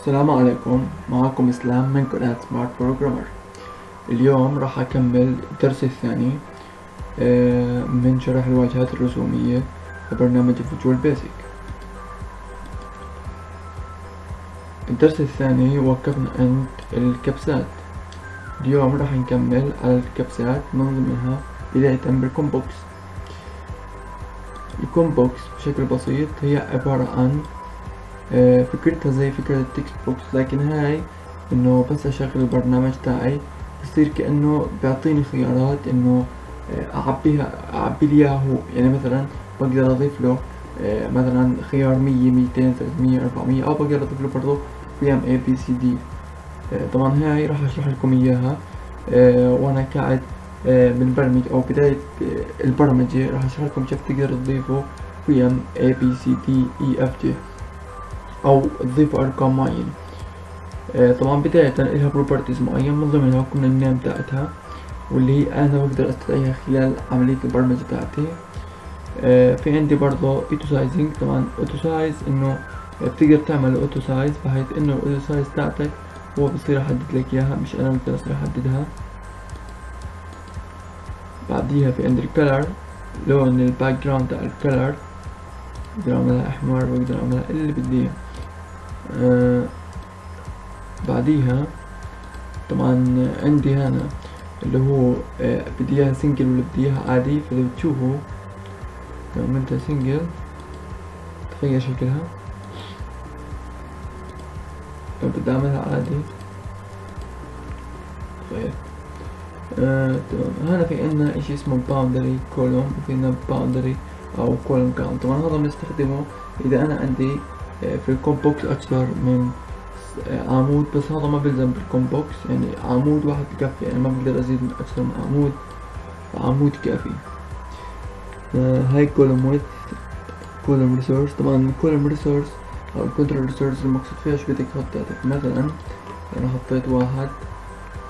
السلام عليكم، معكم إسلام من قناة سمارت بروجرامر. اليوم راح أكمل الدرس الثاني من شرح الواجهات الرسومية لبرنامج فيجوال بيسك. الدرس الثاني وقفنا عند الكبسات. اليوم راح نكمل على الكبسات من ضمنها بداية بالكومبوكس. الكومبوكس بشكل بسيط هي عبارة عن فكرتها زي فكرة التكست بوكس، لكن هاي انه بس اشغل البرنامج تاعي يصير كأنه بيعطيني خيارات انه اعبي لي اياه هو. يعني مثلا بقدر اضيف له مثلا خيار 100 200 300 400، او بقدر اضيف له برضو قيم ABCD. طبعا هاي راح اشرح لكم اياها وانا قاعد بنبرمج او بداية البرمجة. راح اشرح لكم كيف تقدر تضيفوا قيم ABCDEFG او تضيفوا ارقام معينة. طبعا بداية لها بروبرتيز معين، من ضمنها كنا النيم تاعتها، واللي هي انا بقدر استدعيها خلال عملية البرمجة تاعتي. في عندي برضو اوتو سايزنج. طبعا اوتو سايز انه بتقدر تعمل اوتو سايز بحيث انه الاوتو سايز تاعتك هو بصير يحدد لك اياها، مش انا بقدر اصير احددها. بعديها في عندي الكلر، لون الباك جراوند تاع الكلر، بقدر اعملها احمر بقدر اعملها اللي بدي اياه. بعديها طبعا عندي هنا اللي هو بدي اياها سنجل ولا بدي اياها عادي. فاذا بتشوفوا لو عملتها سنجل تغير شكلها، لو بدي اعملها عادي تغير. تمام. هنا في عنا اشي اسمه باوندري كولوم، وفي عنا باوندري او كولوم كاونت. طبعا هذا بنستخدمه اذا انا عندي في الكومبوكس اكثر من عمود، بس هذا ما بلزم بالكومبوكس، يعني عمود واحد بكفي، يعني ما بقدر ازيد من اكثر من عمود، عمود كافي. هاي كولوم ويدث، كولوم ريسورس. طبعا الكولوم ريسورس او الكنترول ريسورس المقصود فيها شو بدك تحط تحتك. مثلا انا حطيت واحد،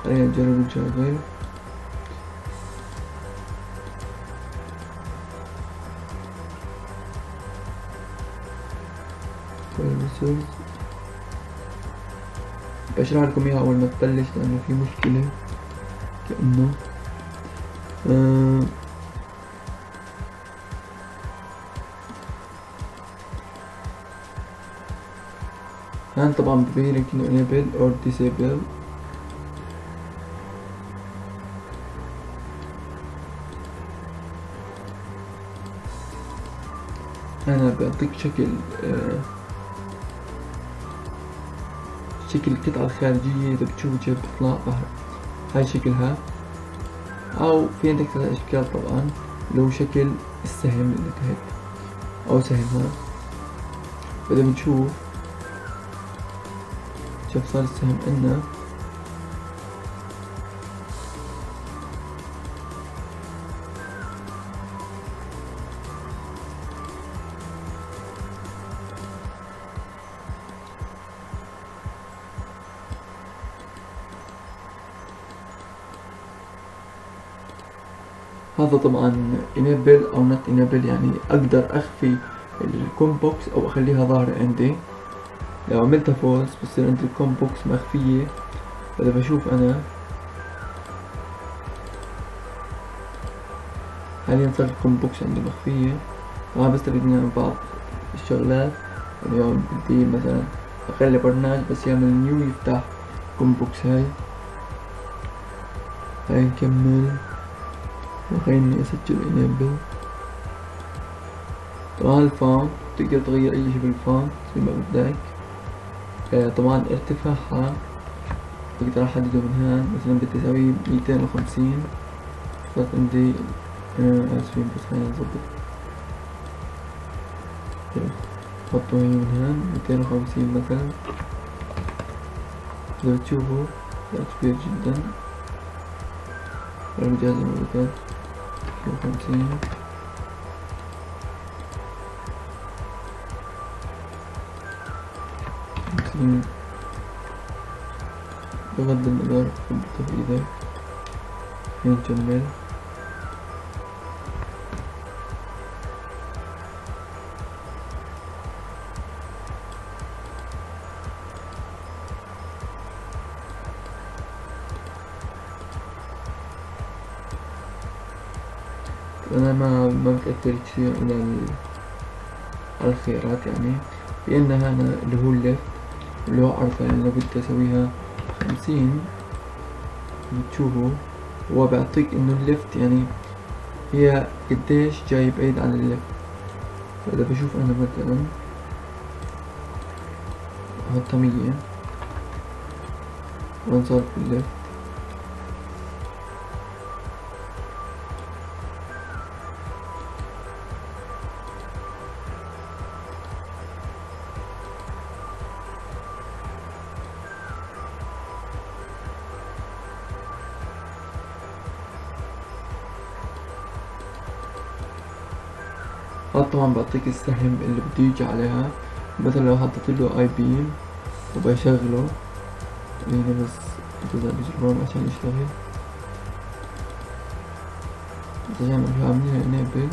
خلينا نجرب نشغل. كولوم ريسورس بشرح لكم اياها اول ما تبلش لانه في مشكلة كأنه هان طبعا ببينك انه enable or disable. هنا بيعطيك شكل شكل القطعة الخارجية. اذا بتشوفوا كيف بتطلع هاي شكلها، او في عندك ثلاث اشكال طبعا، اللي هو شكل السهم اللي تحت او سهمها. فاذا بنشوف شوف صار السهم عنا، هذا طبعا enable او not enable، يعني اقدر اخفي الكومبوكس او اخليها ظاهرة عندي. لو عملتها فولس بصير عندي الكومبوكس مخفية. فاذا بشوف انا حاليا صار الكومبوكس عندي مخفية. طبعا بستفيد منها بعض الشغلات. اليوم بدي مثلا اخلي برنامج بس يعمل نيو يفتح كومبوكس. هاي نكمل وخليني اسجل enable. طبعا الفونت تقدر تغير اي شي بالفونت زي ما بدك. طبعا ارتفاعها بقدر احدده من هون. مثلا بدي اسويه 250، صارت عندي اسفين بس خلينا نظبط. حطوا هي من هون 250 مثلا. لو تشوفوا صار كبير جدا. المجاز المعدات 250. بغض النظر في ايدك نكمل. أنا ما بتأثر كثير على الخيارات يعني، لأنها أنا اللي هو الليفت اللي هو عرض، يعني لو بدي أسويها 50 بتشوفوا هو بيعطيك إنه الليفت يعني هي قديش جاي بعيد عن الليفت. فإذا بشوف أنا مثلا أحطها 100 وانصر في الليفت، هاد طبعا بعطيك السهم اللي بده يجي عليها. مثلا لو حطيت له اي بيم وبشغله هنا، بس بتظهر بالجرام عشان يشتغل، بس عشان نروح عاملينها انيبل.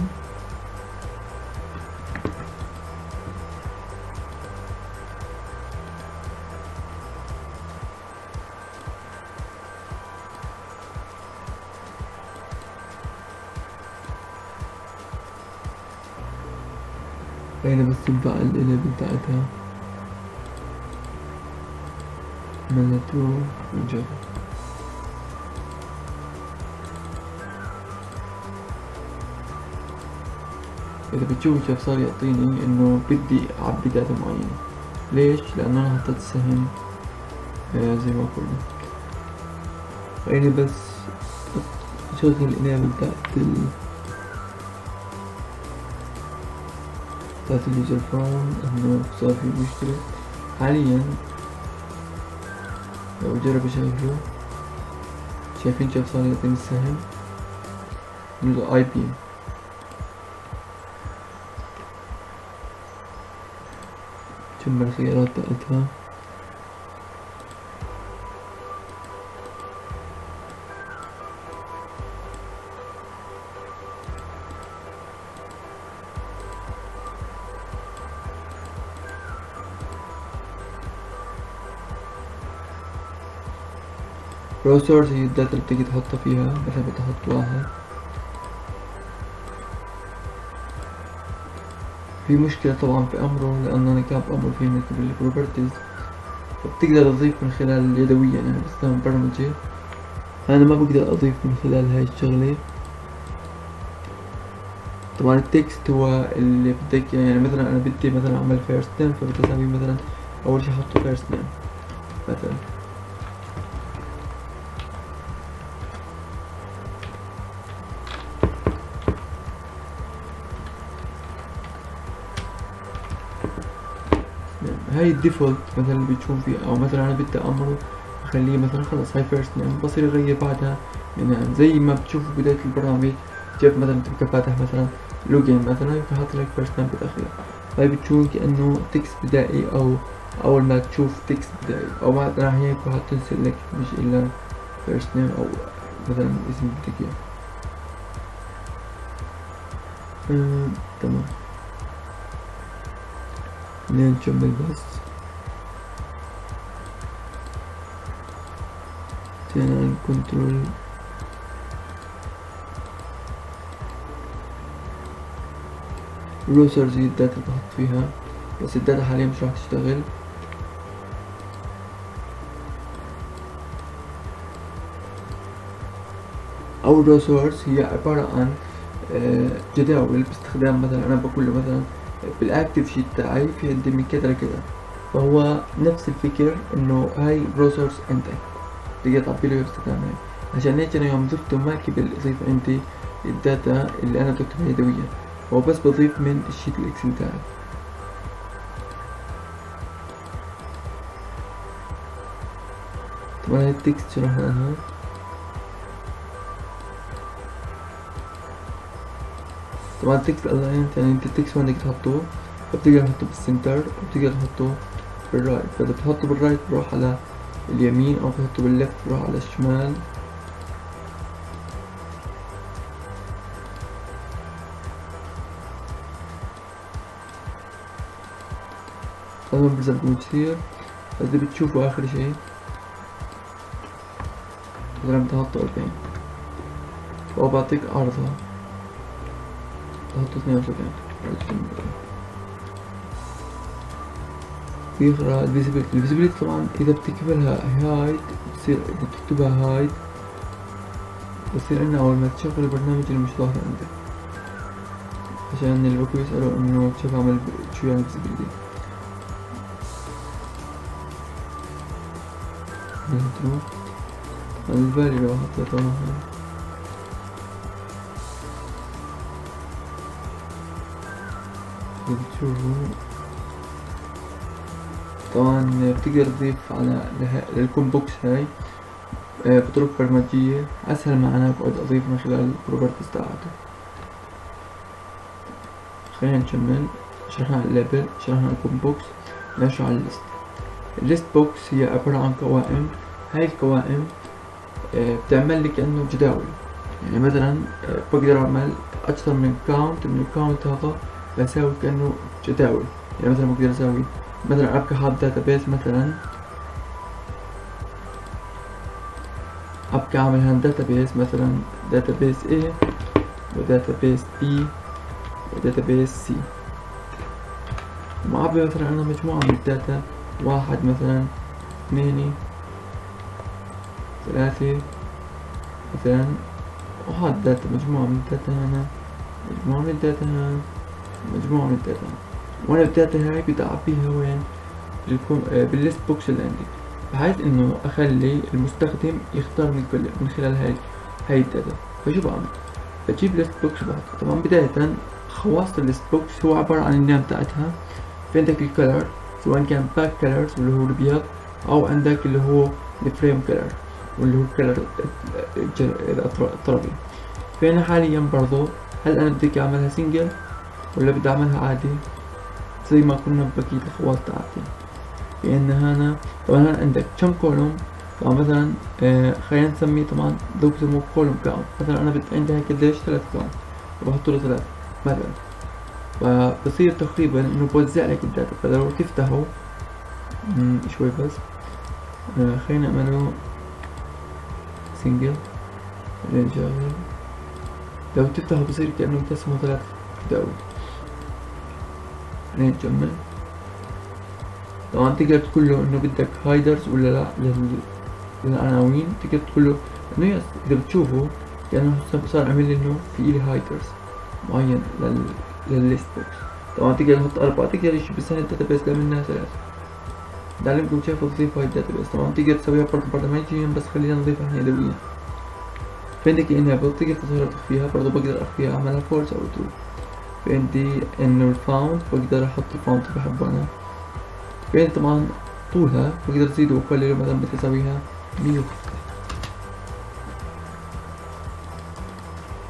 هنا بس تبقى الانيبل بتاعتها ملتو وجرب. إذا بتشوف كيف صار يعطيني إنه بدي أعبي داتا معينة. ليش؟ لأنه أنا حطيت سهم زي ما قلنا. خليني بس أشغل الإنابل بتاعت اليوزر فورم إنه صار في مشكلة حاليا. لو أجرب أشغله، شايفين كيف صار يعطيني السهم من الآي بيم. جمع الخيارات تاعتها، رو سورس هي الداتا اللي بتيجي تحطها فيها. مثلا بتحط واحد، في مشكلة طبعا في أمره لأنه أنا كان بأمر فيه نكتب البروبرتيز، فبتقدر تضيف من خلال يدويا يعني باستخدام برمجة. أنا ما بقدر أضيف من خلال هاي الشغلة. طبعا التكست هو اللي بدك، يعني مثلا أنا بدي مثلا أعمل فيرست نيم، فبدي أسوي مثلا أول شي أحطه فيرست نيم مثلا. هاي الديفولت مثلا اللي بتشوف فيه، او مثلا انا بدي امره اخليه مثلا خلص هاي فيرست نيم، بصير اغير بعدها يعني زي ما بتشوفوا بداية البرنامج كيف مثلا تبقى فاتح مثلا لوجين مثلا يكون حاط لك فيرست نيم بالاخير. هاي بتشوف كأنه تكست بدائي، او اول ما تشوف تكست بدائي او بعد راح هيك حاطين سيلكت مش الا فيرست نيم او مثلا اسم بدك اياه. تمام، نكمل بس. تاني كنترول الروسرز هي الداتا اللي بحط فيها، بس الداتا حاليا مش راح تشتغل. أو الروسرز هي عبارة عن جداول باستخدام، مثلا أنا بقول له مثلا بالأكتيف شيت تاعي في عندي من كذا لكذا، فهو نفس الفكر إنه هاي روسرز عندك تقدر تعبي له باستخدام هاي. عشان هيك أنا يوم ضفته ما قبل أضيف عندي الداتا اللي أنا بكتبها يدويا، هو بس بضيف من الشيت الإكسل تاعي. طبعا هاي التكست شرحنا عنها. طبعا التكست الاينت يعني انت التكست وين بدك تحطه، فبتقدر تحطه بالسنتر وبتقدر تحطه بالرايت. فاذا بتحطه بالرايت بروح على اليمين، او بتحطه بالليفت بروح على الشمال. هذا برزق بتصير. إذا بتشوفوا آخر شي مثلا بتحطه 40 فهو بعطيك عرضها. بحط 72. بيقرا الفيزيبيليتي طبعا اذا بتكتبلها هايد بتصير، اذا بتكتبها هايد بصير عنا اول ما تشغل البرنامج اللي مش ظاهر عندك، عشان اللي بكون يسألوا انه كيف اعمل شو يعني فيزيبيليتي. تروح الفاليو لو حطيتها مثلا بتشوفوا طبعا بتقدر تضيف على للكوم بوكس هاي بطرق برمجية أسهل ما أنا بقعد أضيف من خلال البروبرتيز تاعته. خلينا نكمل. شرحنا الليبل، شرحنا الكوم بوكس، نمشي على الليست. الليست بوكس هي عبارة عن قوائم. هاي القوائم بتعمل لي كأنه جداول، يعني مثلا بقدر أعمل أكثر من كاونت، من الكاونت هذا بساوي كأنه جداول. يعني مثلا بقدر أسوي مثلا أبقى حاط داتابيس، مثلا أبقى أعمل هان داتابيس، مثلا داتابيس A وداتابيس B وداتابيس C، ومعبي مثلا أنا مجموعة من الداتا، 1 مثلا 2 3 مثلا، وهاد داتا مجموعة من الداتا هنا، مجموعة من الداتا هنا، مجموعة من الداتا هنا. وانا الداتا هاي بدي اعبيها وين؟ بالليست بوكس اللي عندي، بحيث انه اخلي المستخدم يختار من خلال هاي الداتا. فشو بعمل؟ بجيب ليست بوكس بحطها. طبعا بداية خواص الليست بوكس هو عبارة عن النام تاعتها. في عندك الكلر، سواء كان باك كلرز واللي هو الابيض، او عندك اللي هو الفريم كلر واللي هو الكلر الطرفي. فهنا حاليا برضو هل انا بدي اعملها سنجل ولا بدي اعملها عادي زي ما كنا ببقية الخواص تاعتي؟ لان هنا طبعا هنا عندك كم كولوم. طبعا مثلا خلينا نسميه طبعا دوك بسموه كولوم كاونت. مثلا انا بدي عندي هيك قديش 3 كاونت، بحط له 3 مثلا، فبصير تقريبا انه بوزع لك الداتا. فلو تفتحوا شوي بس خلينا نعمله سنجل نشغل. لو تفتحوا بصير كأنه تسمو 3 جداول. خلينا نكمل. طبعا تقدر تقول له انه بدك هايدرز ولا لا للعناوين. تقدر تقول له انه يس، اذا بتشوفوا كأنه صار عمل لي انه في لي هايدرز معين للليست بوكس. طبعا تقدر تحط 4، تقدر يجي بس هنا الداتابيس ده منها 3. تعلمكم كيف تضيف هاي الداتابيس. طبعا تقدر تسويها برنامجيا، بس خلينا نضيفها احنا يدويا. في عندك enable تقدر تظهر تخفيها، برضو بقدر اخفيها اعملها false او true. في عندي انه الفاونت بقدر احط الفاونت اللي بحبه انا. في عندي طبعا طولها بقدر ازيد واقلله، مثلا بدي اسويها 100.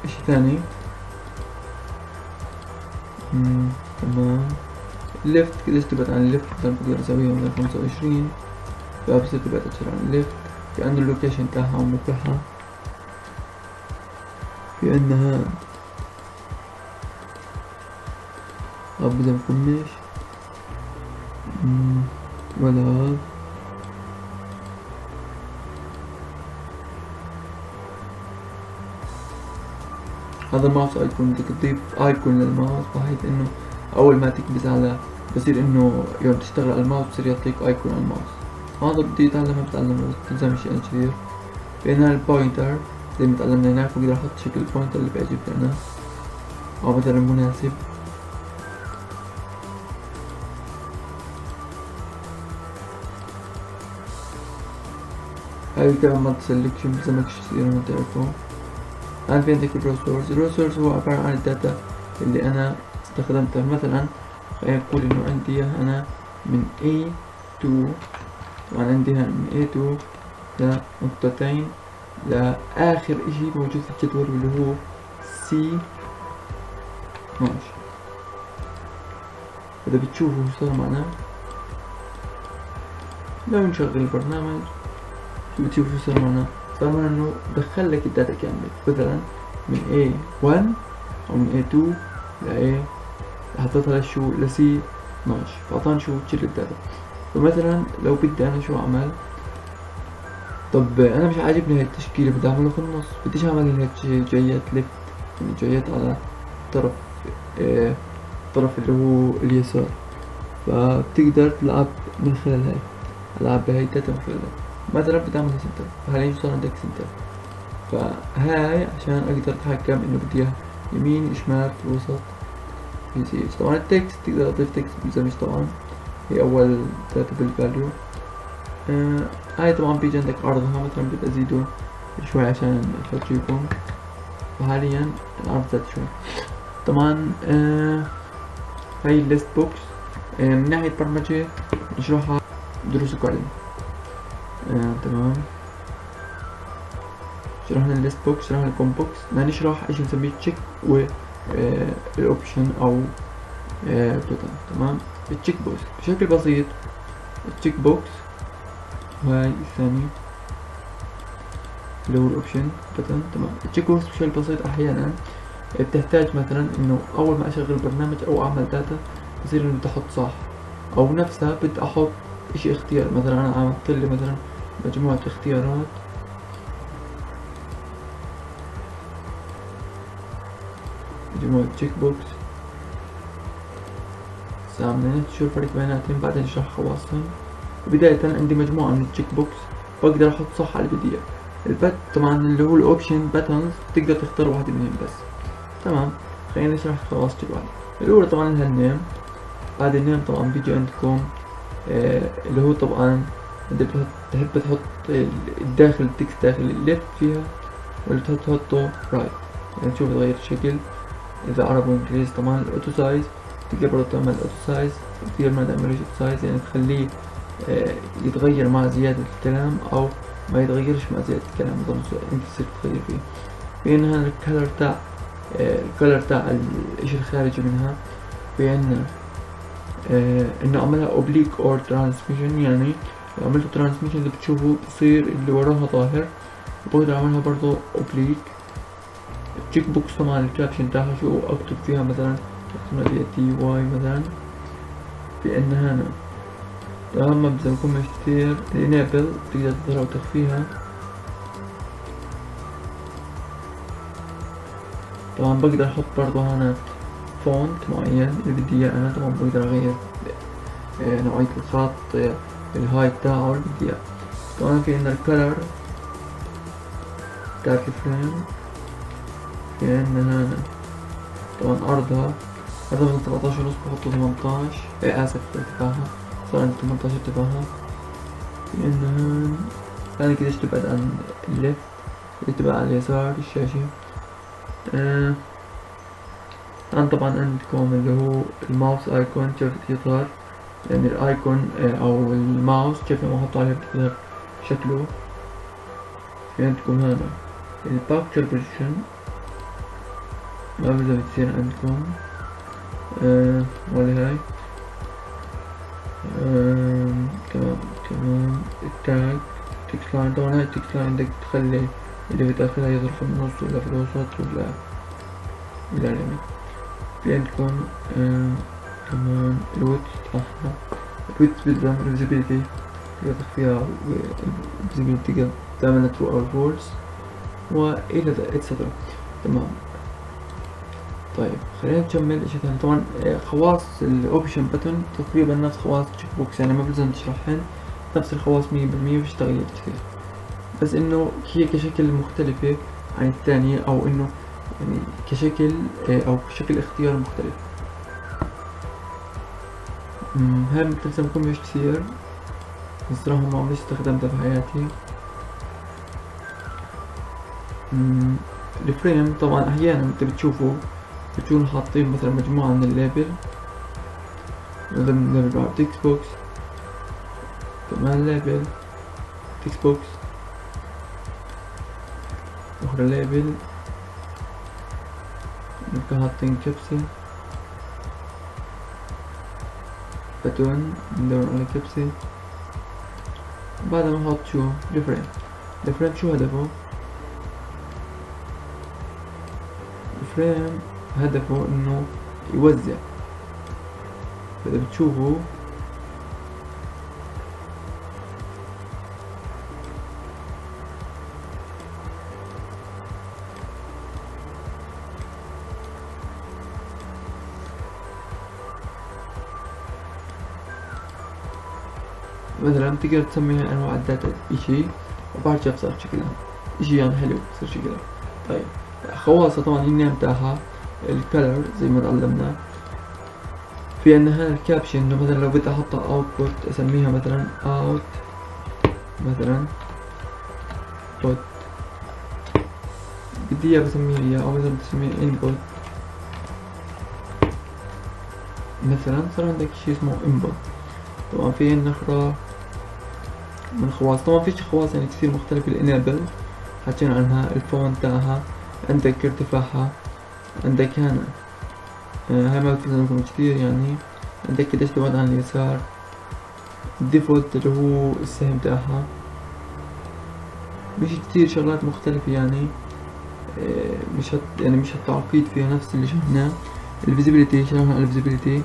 اشي ثاني تمام. الليفت كده تبعت عن الليفت، مثلا بقدر اسويها مثلا 25، فبصير تبعت اكثر عن الليفت. في عندنا اللوكيشن تاعها وموقعها. في عندنا بدنا نفنش ولا هذا. هذا ماوس ايكون، بدك تضيف ايكون للماوس بحيث انه اول ما تكبس على بصير انه يوم تشتغل على الماوس بصير يعطيك ايكون على الماوس. هذا بدي اتعلمها بتعلمه، بس تلزمش يعني كثير. في هنا البوينتر زي ما تعلمنا هناك، بقدر احط شكل البوينتر اللي بيعجبني انا او مثلا مناسب. هاي كمان ما تسلكشن بلزمكش تصير ما تعرفه. الآن في عندك الريسورس هو عبارة عن الداتا اللي أنا استخدمتها. مثلا خلينا نقول إنه عندي أنا من A2، طبعا عندي من A2 لنقطتين لآخر إشي موجود في الجدول اللي هو C12. إذا بتشوفوا شو صار معنا لو نشغل البرنامج بتشوفوا شو صار معنا. صار معنا إنه دخل لك الداتا كاملة، مثلا من A1 أو من A2 ل A حطيتها لشو C12، فأعطاني شو كل الداتا. فمثلا لو بدي أنا شو أعمل، طب أنا مش عاجبني هاي التشكيلة، بدي أعمله في النص. بديش أعمل هيك جيات ليفت، يعني جيات على طرف الطرف اللي هو اليسار، فبتقدر تلعب من خلال هاي ألعب بهاي الداتا من خلالها. مثلا بتعمل سنتر، فحاليا صار عندك سنتر، فهاي عشان أقدر أتحكم إنه بدي إياها يمين شمال في الوسط في سي اتش. طبعا التكست تقدر تضيف تكست بالزمج، طبعا هي أول داتا بالفاليو. هاي طبعا بيجي عندك عرضها، مثلا بدي أزيده شوي عشان أفرجيكم، وحاليا العرض زاد شوي. طبعا هاي الليست بوكس من ناحية برمجة نشرحها دروس القادمة. تمام، شرحنا الليست بوكس، شرحنا الكوم بوكس، بدنا نشرح ايش نسميه تشيك و الاوبشن او بوتن. تمام، التشيك بوكس بشكل بسيط، التشيك بوكس وهاي الثاني اللي هو الاوبشن بوتن. تمام، التشيك بوكس بشكل بسيط احيانا بتحتاج مثلا انه اول ما اشغل برنامج او اعمل داتا بصير انه تحط صح، او نفسها بدي احط اشي اختيار. مثلا انا عملت لي مثلا مجموعة اختيارات، مجموعة تشيك بوكس عملنا شو الفرق بيناتهم، بعدين نشرح خواصهم. بداية عندي مجموعة من التشيك بوكس بقدر احط صح على البي دي اف. البت طبعا اللي هو الاوبشن باتنز تقدر تختار واحد منهم بس. تمام، خلينا نشرح خواص كل واحدة. الاولى طبعا لها النيم، بعد النيم طبعا بيجي عندكم اللي هو طبعا انت بتحب تحط الداخل التكست داخل الليفت فيها، ولا تحطه رايت يعني تشوف يتغير الشكل اذا عربي وانجليزي. طبعا الاوتو سايز تقدر برضه تعمل اوتو سايز، تقدر ما تعملوش اوتو سايز يعني تخليه يتغير مع زيادة الكلام او ما يتغيرش مع زيادة الكلام، انت تصير تغير فيه. في عندنا الكلر تاع الكلر تاع الاشي الخارجي منها. في عندنا انه اعملها اوبليك اور ترانسميشن، يعني لو عملت ترانسميشن اللي بتشوفه بصير اللي وراها ظاهر. بقدر اعملها برضو اوبليك. التشيك بوكس طبعا الكابشن تاعها شو اكتب فيها، مثلا اكتب تي واي مثلا. في عندنا هنا لما بدنا نكون مش كتير enable تقدر تظهر وتخفيها. طبعا بقدر احط برضو هنا فونت معين اللي بدي اياه انا. طبعا بقدر اغير نوعية الخط، الهايت تاعه اللي بدي اياه. طبعا في عندنا الكلر تاعت الفريم. في عندنا هنا طبعا عرضها من 17 ونص بحطه 18 اسف ارتفاعها صار عندي 18 ارتفاعها. في عندنا هون ثاني كده تبعد عن الليفت اللي تبع على اليسار الشاشة. طبعا عندكم اللي هو الماوس ايكون كيف يظهر، يعني الايكون او الماوس كيف لما احط عليه بيظهر شكله. في عندكم هنا الباكتشر بوزيشن ما بلزم تصير عندكم ولا هاي. كمان التاج تكست لاين. طبعا هاي التكست لاين بدك تخلي اللي في داخلها يظهر في النص ولا في الوسط ولا إلى اليمين. في عندكم كمان الويدث تاعها. الويدث بتدعم الفيزيبيليتي تقدر تخفيها، والفيزيبيليتي تقدر تعملها through our words وإلى اتسترا. تمام، طيب خلينا نكمل اشي ثاني. طبعا خواص الاوبشن باتن تقريبا نفس خواص تشيك بوكس، يعني ما بلزم تشرحهن، نفس الخواص 100%، مفيش تغيير كثير، بس انه هي كشكل مختلفة عن الثانية، او انه يعني كشكل او شكل اختيار مختلف. هاي بتلزم تكون مش كثير الصراحة، ما عمري استخدمتها في حياتي. الفريم طبعا احيانا انت بتشوفوا بتكونوا حاطين مثلا مجموعة من الليبل، ضمن ليبل بعد تكست بوكس، كمان ليبل تكست بوكس، أخرى ليبل، نبقى حاطين كبسة باتون ندور على كبسة. بعد ما نحط شو الفريم شو هدفه؟ الفريم هدفه انه يوزع. فاذا بتشوفوا مثلا تقدر تسمي هاي أنواع الداتا إشي، وبعد كيف صار شكلها إشي يعني حلو يصير شكلها. طيب خواصة طبعا النيم تاعها الكلر زي ما تعلمنا. في عندنا هنا الكابشن، انه مثلا لو بدي احطها اوتبوت اسميها مثلا اوت مثلا بوت، بدي اياه بسميها اياه، او مثلا بسميها انبوت مثلا، صار عندك شي اسمه انبوت. طبعا في نقرا من خواص، طبعا في خواص يعني كثير مختلفة. الانابل حكينا عنها، الفون تاعها، عندك ارتفاعها، عندك هنا هاي ما بتلزمكم كثير يعني، عندك قديش تبعد عن اليسار، الديفولت اللي هو السهم تاعها، مش كتير شغلات مختلفة يعني، مش هالتعقيد فيها، نفس اللي شرحناه. الفيزيبيليتي شرحنا عن الفيزيبيليتي،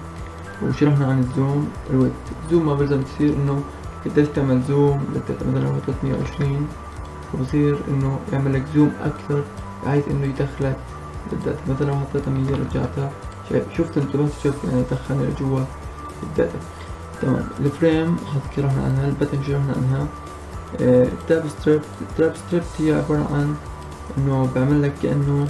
وشرحنا عن الزوم. الوقت الزوم ما بلزم كثير، انه قديش تعمل زوم مثلا 320، وبصير انه يعمل لك زوم اكثر بحيث انه يدخلك بالداتا. مثلا لو حطيتها 100 رجعتها، شفت انت بس شوف يعني دخلني لجوا الداتا. تمام. الفريم شرحنا عنها، البتن شرحنا عنها. التاب ستريب هي عبارة عن انه بعمل لك كأنه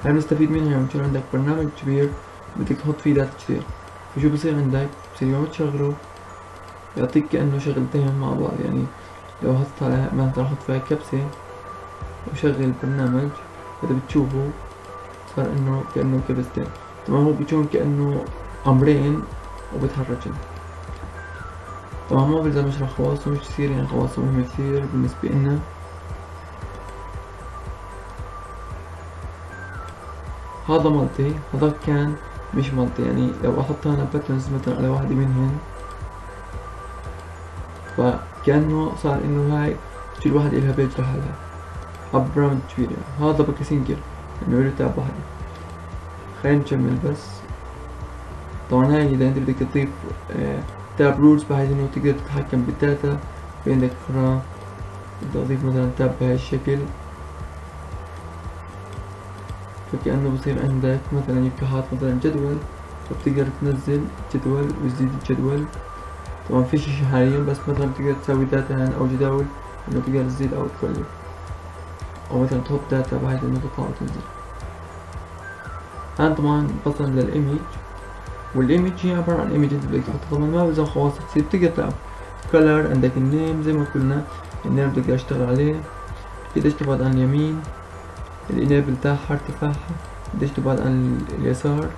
هاي بنستفيد منها لما يكون عندك برنامج كبير بدك تحط فيه داتا كثير. فشو بصير عندك؟ بصير يوم تشغله يعطيك كأنه شغلتين مع بعض. يعني لو حطيت على مثلا حط فيها كبسة وشغل البرنامج، إذا بتشوفه صار انه كأنه كبستين. تمام. هو بيكون كأنه أمرين وبتحركن. طبعا ما بلزم اشرح خواصه، مش كثير يعني، خواصه مهمة كثير بالنسبة لنا. هذا مالتي، هذا كان مش مالتي. يعني لو احط انا باترنز مثلا على واحدة منهن، فكأنه صار انه هاي كل واحد الها بيج لحالها. هذا برنامج كبير يعني. هذا بقى سنجل انه له تاب واحدة. خلينا نكمل بس. طبعا هاي اذا انت بدك تضيف تاب رولز بحيث انه تقدر تتحكم بالداتا. في عندك اخرى بدي اضيف مثلا تاب بهاي الشكل، فكأنه بصير عندك مثلا يبقى حاط مثلا جدول، فبتقدر تنزل جدول وتزيد الجدول. طبعا فيش اشي حاليا، بس مثلا بتقدر تسوي داتا هنا او جداول انه تقدر تزيد او تقلل، او مثلا تحط داتا بحيث انه تطلع وتنزل. هان طبعا بصل للايمج، والايمج هي عبارة عن ايمج انت بدك تحطها. طبعا ما بلزم خواص كتير، بتقدر تلعب كولر. عندك النيم زي ما قلنا، النيم بتقدر اشتغل عليه. قديش تبعد عن اليمين، الانابل تاعها ارتفاعها، قديش تبعد عن اليسار.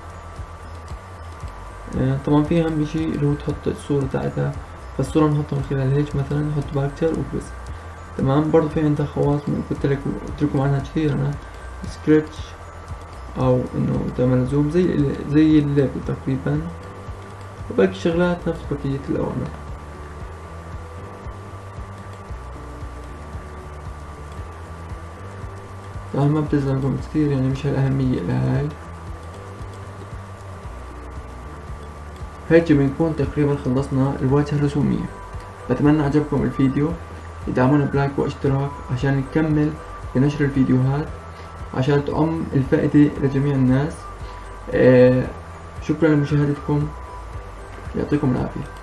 طبعا في اهم شي اللي هو تحط الصورة تاعتها، فالصورة نحطها من خلال هيك مثلا، نحط باكتر وبس. تمام. برضو في عندها خواص قلت لكم عنها كثير انا، سكريتش او انه تعمل زوم زي الليبل تقريبا، وباقي الشغلات نفس بقية الاوامر. طبعا ما بتلزمكم كثير يعني، مش هالأهمية لهاي. هيك بنكون تقريبا خلصنا الواجهة الرسومية. بتمنى عجبكم الفيديو، ادعمونا بلايك واشتراك عشان نكمل بنشر الفيديوهات، عشان تعم الفائدة لجميع الناس. شكرا لمشاهدتكم، يعطيكم العافية.